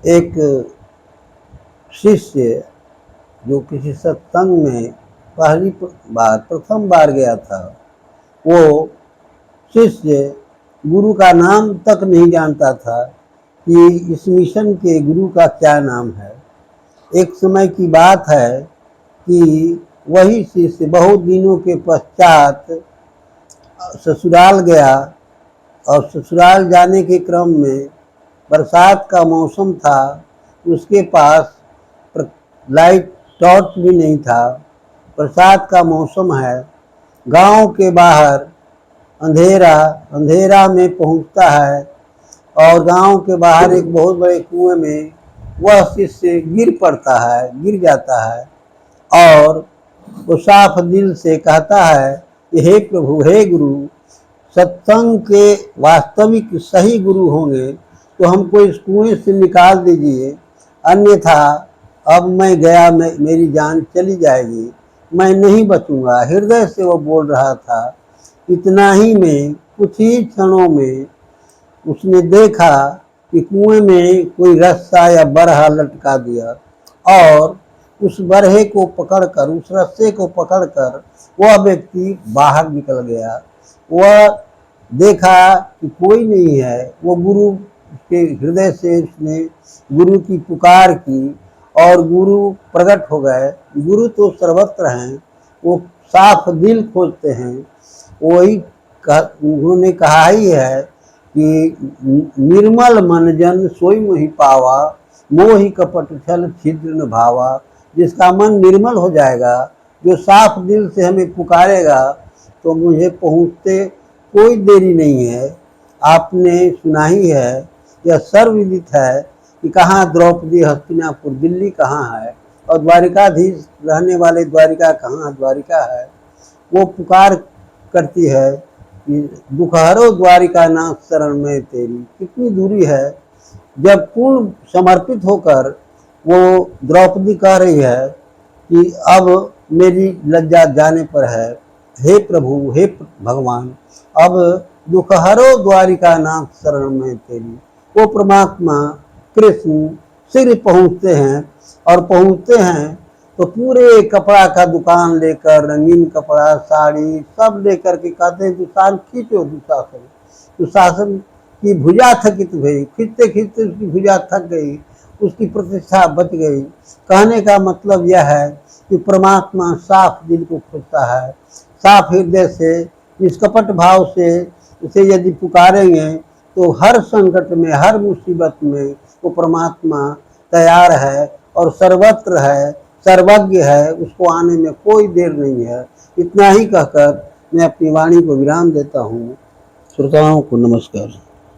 एक शिष्य जो किसी सत्संग में प्रथम बार गया था, वो शिष्य गुरु का नाम तक नहीं जानता था कि इस मिशन के गुरु का क्या नाम है। एक समय की बात है कि वही शिष्य बहुत दिनों के पश्चात ससुराल गया और ससुराल जाने के क्रम में बरसात का मौसम था। उसके पास लाइट टॉर्च भी नहीं था। बरसात का मौसम है, गांव के बाहर अंधेरा में पहुंचता है और गांव के बाहर एक बहुत बड़े कुएं में वह शिष्य गिर जाता है और वो साफ दिल से कहता है कि हे प्रभु, हे गुरु, सत्संग के वास्तविक सही गुरु होंगे तो हमको इस कुएं से निकाल दीजिए, अन्यथा अब मैं गया, मेरी जान चली जाएगी, मैं नहीं बचूंगा। हृदय से वो बोल रहा था। इतना ही में कुछ ही क्षणों में उसने देखा कि कुएं में कोई रस्सा या बरहा लटका दिया और उस बरहे को पकड़कर, उस रस्से को पकड़कर वह व्यक्ति बाहर निकल गया। वह देखा कि कोई नहीं है। वो गुरु के हृदय से उसने गुरु की पुकार की और गुरु प्रकट हो गए। गुरु तो सर्वत्र हैं, वो साफ दिल खोजते हैं। वही उन्होंने कहा ही है कि निर्मल मन जन सोई मोहि पावा, मोहि कपट छल छिद्र न भावा। जिसका मन निर्मल हो जाएगा, जो साफ दिल से हमें पुकारेगा, तो मुझे पहुँचते कोई देरी नहीं है। आपने सुना ही है, यह सर्वविदित है कि कहाँ द्रौपदी हस्तिनापुर, दिल्ली कहाँ है, और द्वारिकाधीश रहने वाले द्वारिका कहाँ, द्वारिका है। वो पुकार करती है कि दुखहरो द्वारिका नाथ शरण में तेरी। कितनी दूरी है। जब पूर्ण समर्पित होकर वो द्रौपदी कह रही है कि अब मेरी लज्जा जाने पर है, हे प्रभु, हे भगवान, अब दुखहरो द्वारिका नाथ शरण में तेरी। वो परमात्मा कृष्ण शीघ्र पहुँचते हैं और पहुँचते हैं तो पूरे कपड़ा का दुकान लेकर, रंगीन कपड़ा, साड़ी सब लेकर के कहते हैं दुशासन खींचो, दुशासन की भुजा थकित भई। खींचते खींचते उसकी भुजा थक गई, उसकी प्रतिष्ठा बच गई। कहने का मतलब यह है कि परमात्मा साफ दिल को खोजता है। साफ हृदय से, निष्कपट भाव से उसे यदि पुकारेंगे तो हर संकट में, हर मुसीबत में वो परमात्मा तैयार है और सर्वत्र है, सर्वज्ञ है। उसको आने में कोई देर नहीं है। इतना ही कहकर मैं अपनी वाणी को विराम देता हूँ। श्रोताओं को नमस्कार।